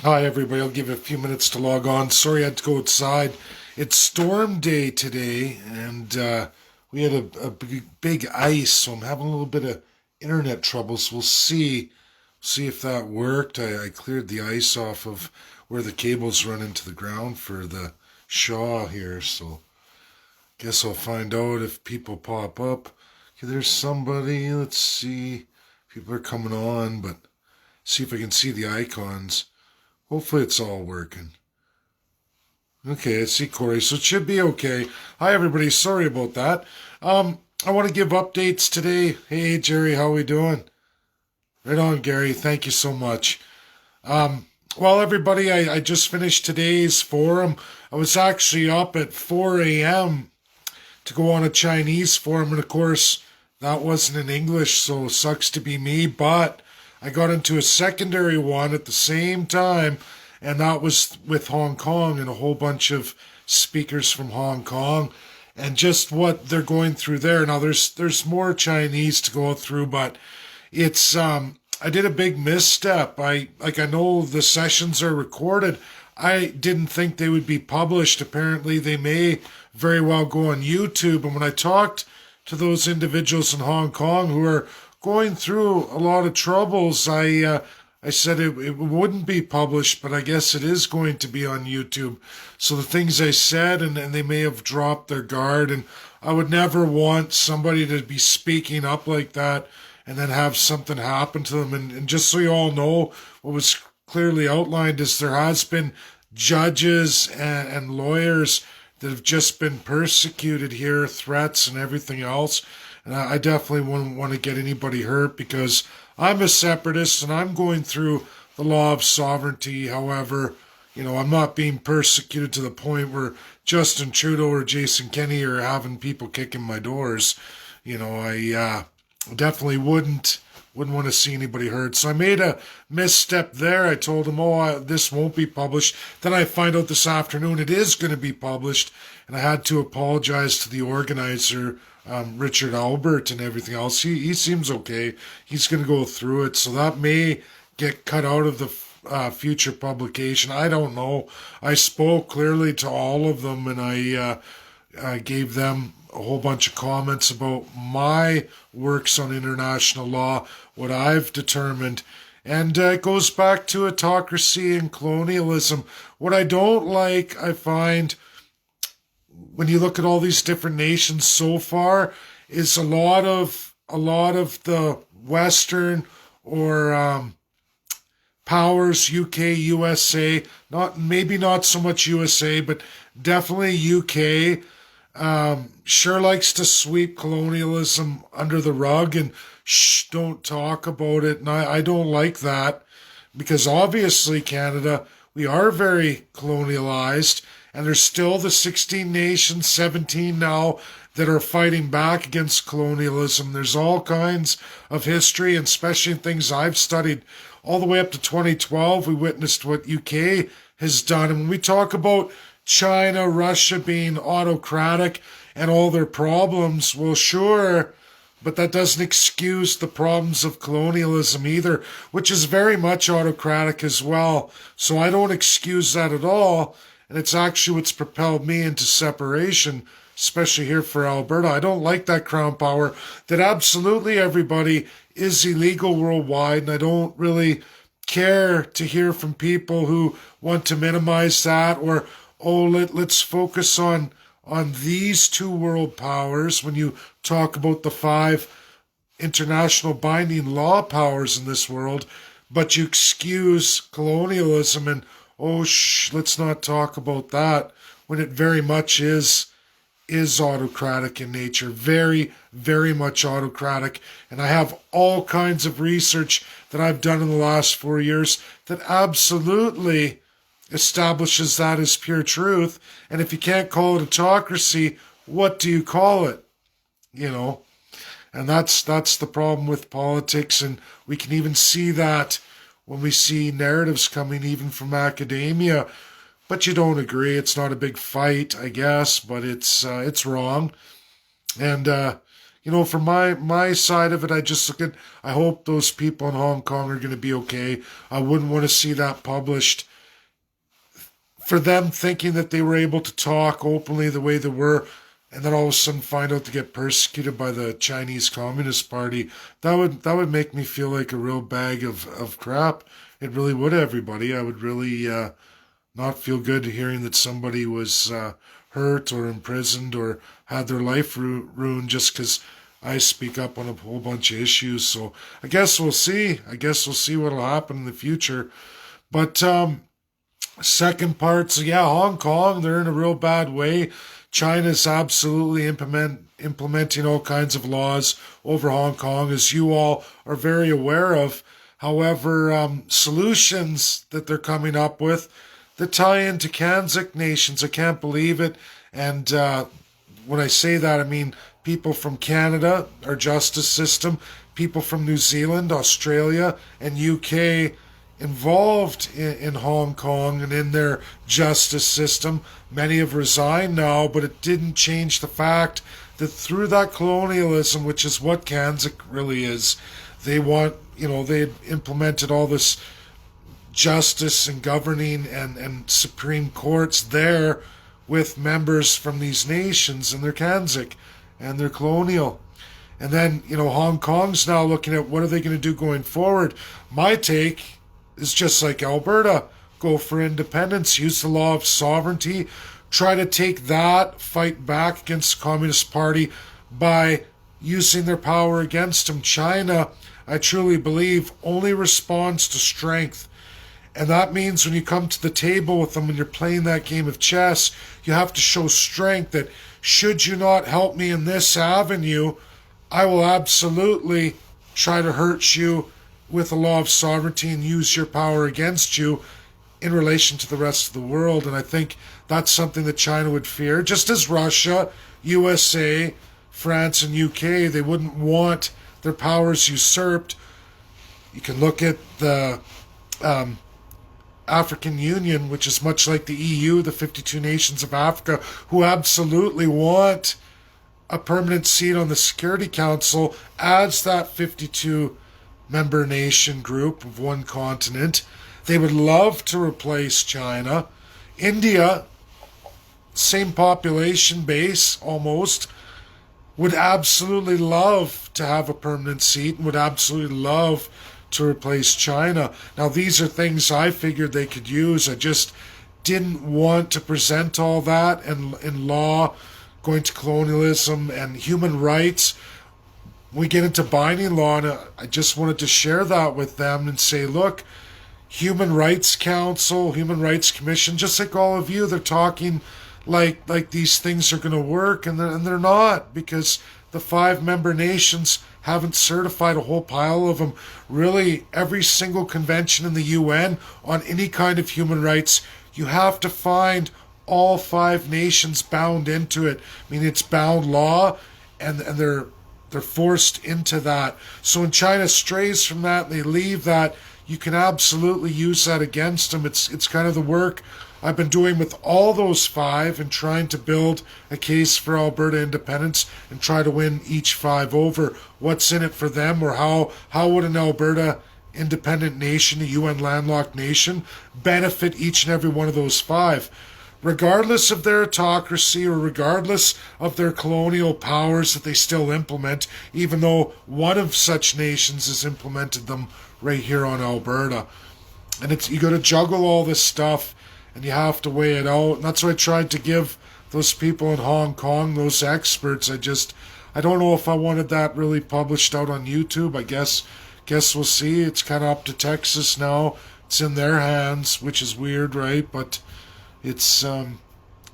Hi, everybody. I'll give it a few minutes to log on. Sorry I had to go outside. It's storm day today, and we had a big ice, so I'm having a little bit of internet trouble. So we'll see if that worked. I cleared the ice off of where the cables run into the ground for the Shaw here, so guess I'll find out if people pop up. Okay, there's somebody. Let's see. People are coming on, but see if I can see the icons. Hopefully it's all working. Okay, I see Corey, so it should be okay. Hi everybody, sorry about that. I want to give updates today. Hey Jerry, how we doing? Right on, Gary. Thank you so much. Well, everybody, I just finished today's forum. I was actually up at 4 a.m. to go on a Chinese forum, and of course, that wasn't in English, so sucks to be me, but I got into a secondary one at the same time, and that was with Hong Kong and a whole bunch of speakers from Hong Kong and just what they're going through there. Now there's more Chinese to go through, but it's I did a big misstep. I know the sessions are recorded. I didn't think they would be published. Apparently they may very well go on YouTube. And when I talked to those individuals in Hong Kong who are going through a lot of troubles, I said it wouldn't be published, but I guess it is going to be on YouTube. So the things I said, and they may have dropped their guard, and I would never want somebody to be speaking up like that and then have something happen to them. And just so you all know, what was clearly outlined is there has been judges and lawyers that have just been persecuted here, threats and everything else. And I definitely wouldn't want to get anybody hurt because I'm a separatist and I'm going through the law of sovereignty. However, I'm not being persecuted to the point where Justin Trudeau or Jason Kenney are having people kicking my doors. I definitely wouldn't want to see anybody hurt. So I made a misstep there. I told him, this won't be published. Then I find out this afternoon it is going to be published. And I had to apologize to the organizer, Richard Albert, and everything else. He seems okay. He's going to go through it. So that may get cut out of the future publication. I don't know. I spoke clearly to all of them, and I gave them a whole bunch of comments about my works on international law, what I've determined. And it goes back to autocracy and colonialism. What I don't like, I find, when you look at all these different nations so far, is a lot of the Western or powers, UK, USA, maybe not so much USA, but definitely UK, sure likes to sweep colonialism under the rug and don't talk about it. And I don't like that because obviously Canada, we are very colonialized, and there's still the 16 nations, 17 now, that are fighting back against colonialism. There's all kinds of history, and especially things I've studied all the way up to 2012. We witnessed what UK has done. And when we talk about China, Russia being autocratic and all their problems, well, sure, but that doesn't excuse the problems of colonialism either, which is very much autocratic as well. So I don't excuse that at all. And it's actually what's propelled me into separation, especially here for Alberta. I don't like that crown power, that absolutely everybody is illegal worldwide, and I don't really care to hear from people who want to minimize that or, let's focus on these two world powers when you talk about the 5 international binding law powers in this world, but you excuse colonialism and, let's not talk about that, when it very much is autocratic in nature, very, very much autocratic. And I have all kinds of research that I've done in the last 4 years that absolutely establishes that as pure truth. And if you can't call it autocracy, what do you call it? And that's the problem with politics. And we can even see that when we see narratives coming even from academia. But you don't agree. It's not a big fight, I guess, but it's wrong. And from my side of it, I hope those people in Hong Kong are going to be okay. I wouldn't want to see that published for them thinking that they were able to talk openly the way they were, and then all of a sudden find out to get persecuted by the Chinese Communist Party, that would make me feel like a real bag of crap. It really would, everybody. I would really not feel good hearing that somebody was hurt or imprisoned or had their life ruined just because I speak up on a whole bunch of issues. So I guess we'll see. I guess we'll see what'll happen in the future. But second part, so yeah, Hong Kong, they're in a real bad way. China's absolutely implementing all kinds of laws over Hong Kong, as you all are very aware of. However, solutions that they're coming up with that tie into Kanzik nations, I can't believe it. And when I say that, I mean people from Canada, our justice system, people from New Zealand, Australia, and UK involved in Hong Kong and in their justice system. Many have resigned now, but it didn't change the fact that through that colonialism, which is what Kanzik really is, they had implemented all this justice and governing and supreme courts there with members from these nations, and they're Kanzik and they're colonial. And then, Hong Kong's now looking at what are they going to do going forward. My take is just like Alberta. Go for independence, use the law of sovereignty, try to take that, fight back against the Communist Party by using their power against them. China, I truly believe, only responds to strength. And that means when you come to the table with them, when you're playing that game of chess, you have to show strength that should you not help me in this avenue, I will absolutely try to hurt you with the law of sovereignty and use your power against you in relation to the rest of the world. And I think that's something that China would fear, just as Russia, USA, France, and UK, they wouldn't want their powers usurped. You can look at the African Union, which is much like the EU, the 52 nations of Africa, who absolutely want a permanent seat on the Security Council as that 52 member nation group of one continent. They would love to replace China. India, same population base almost, would absolutely love to have a permanent seat and would absolutely love to replace China. Now, these are things I figured they could use. I just didn't want to present all that in law, going to colonialism and human rights. We get into binding law, and I just wanted to share that with them and say, look, Human Rights Council, Human Rights Commission, just like all of you, they're talking like these things are going to work, and they're not, because the 5 member nations haven't certified a whole pile of them. Really, every single convention in the UN on any kind of human rights, you have to find all 5 nations bound into it. I mean, it's bound law, and they're forced into that. So when China strays from that and they leave that, you can absolutely use that against them. It's kind of the work I've been doing with all those 5 and trying to build a case for Alberta independence and try to win each 5 over. What's in it for them, or how would an Alberta independent nation, a UN landlocked nation, benefit each and every one of those 5? Regardless of their autocracy or regardless of their colonial powers that they still implement, even though one of such nations has implemented them right here on Alberta. And you got to juggle all this stuff, and you have to weigh it out. And that's what I tried to give those people in Hong Kong, those experts. I don't know if I wanted that really published out on YouTube. I guess we'll see. It's kind of up to Texas now. It's in their hands, which is weird, right? But it's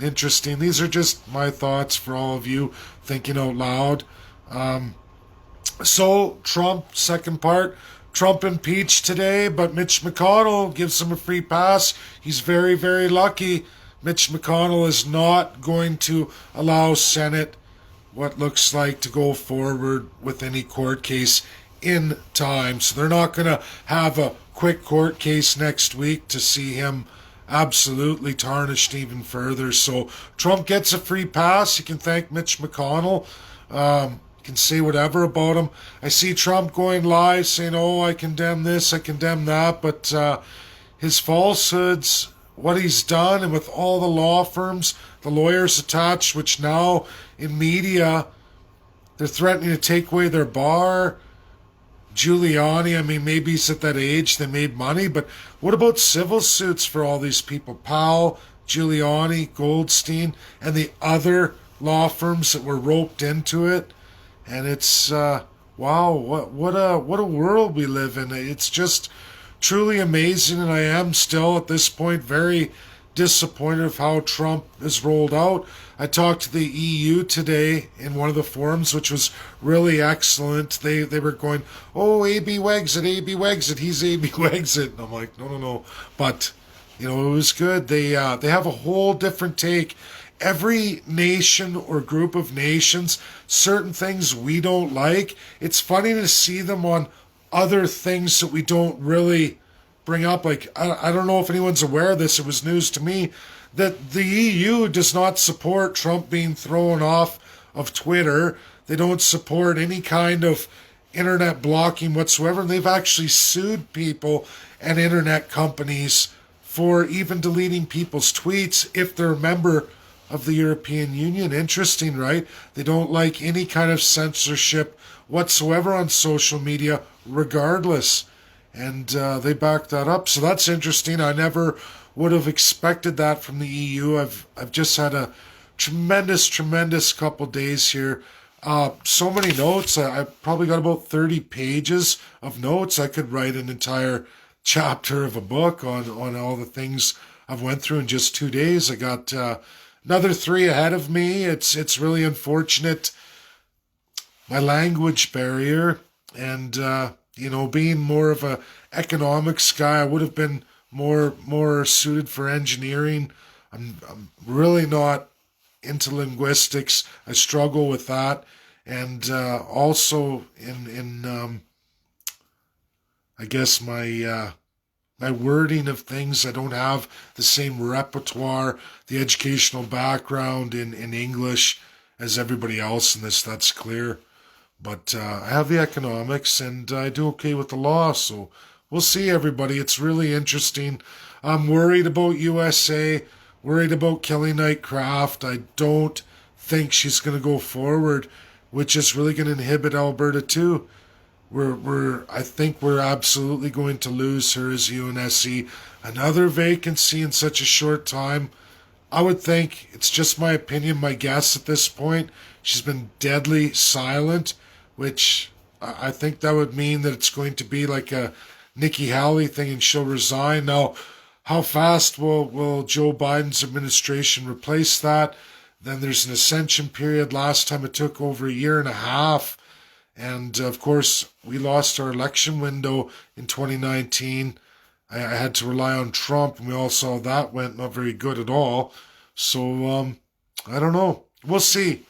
interesting. These are just my thoughts for all of you thinking out loud. So, Trump, second part. Trump impeached today, but Mitch McConnell gives him a free pass. He's very, very lucky. Mitch McConnell is not going to allow Senate what looks like to go forward with any court case in time. So they're not going to have a quick court case next week to see him absolutely tarnished even further. So Trump gets a free pass. You can thank Mitch McConnell. Can say whatever about him. I see Trump going live saying, oh, I condemn this, I condemn that, but his falsehoods what he's done, and with all the law firms, the lawyers attached, which now in media, they're threatening to take away their bar. Giuliani, I mean, maybe he's at that age, they made money, but what about civil suits for all these people? Powell, Giuliani, Goldstein, and the other law firms that were roped into it. And it's, wow, what a world we live in. It's just truly amazing, and I am still at this point very disappointed of how Trump is rolled out. I talked to the EU today in one of the forums, which was really excellent. They were going, oh, AB Wexit, AB Wexit, he's AB Wexit. And I'm like, no. But, it was good. They have a whole different take. Every nation or group of nations, certain things we don't like, it's funny to see them on other things that we don't really bring up. Like, I don't know if anyone's aware of this, it was news to me, that the EU does not support Trump being thrown off of Twitter. They don't support any kind of internet blocking whatsoever. And they've actually sued people and internet companies for even deleting people's tweets if they're a member of the European Union. Interesting, right? They don't like any kind of censorship whatsoever on social media, regardless. And they backed that up. So that's interesting. I never would have expected that from the EU. I've just had a tremendous couple days here. So many notes. I probably got about 30 pages of notes. I could write an entire chapter of a book on all the things I've went through in just 2 days. I got another 3 ahead of me. It's really unfortunate. My language barrier and being more of a economics guy, I would have been more suited for engineering. I'm really not into linguistics. I struggle with that, and also in I guess my wording of things. I don't have the same repertoire, the educational background in English as everybody else in this. That's clear. But I have the economics, and I do okay with the law, so we'll see, everybody. It's really interesting. I'm worried about USA, worried about Kelly Knight Craft. I don't think she's going to go forward, which is really going to inhibit Alberta too. I think we're absolutely going to lose her as UNSC. Another vacancy in such a short time. I would think, it's just my opinion, my guess at this point, she's been deadly silent, which I think that would mean that it's going to be like a Nikki Haley thing and she'll resign. Now, how fast will Joe Biden's administration replace that? Then there's an ascension period. Last time it took over a year and a half. And of course, we lost our election window in 2019. I had to rely on Trump, and we all saw that went not very good at all. So, I don't know. We'll see.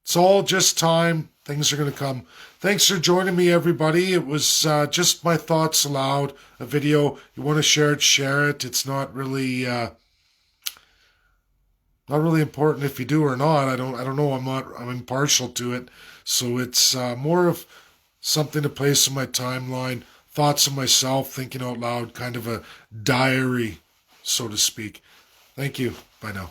It's all just time. Things are going to come. Thanks for joining me, everybody. It was just my thoughts aloud. A video. You want to share it, share it. It's not really important if you do or not. I don't know. I'm impartial to it. So it's more of something to place in my timeline. Thoughts of myself, thinking out loud, kind of a diary, so to speak. Thank you. Bye now.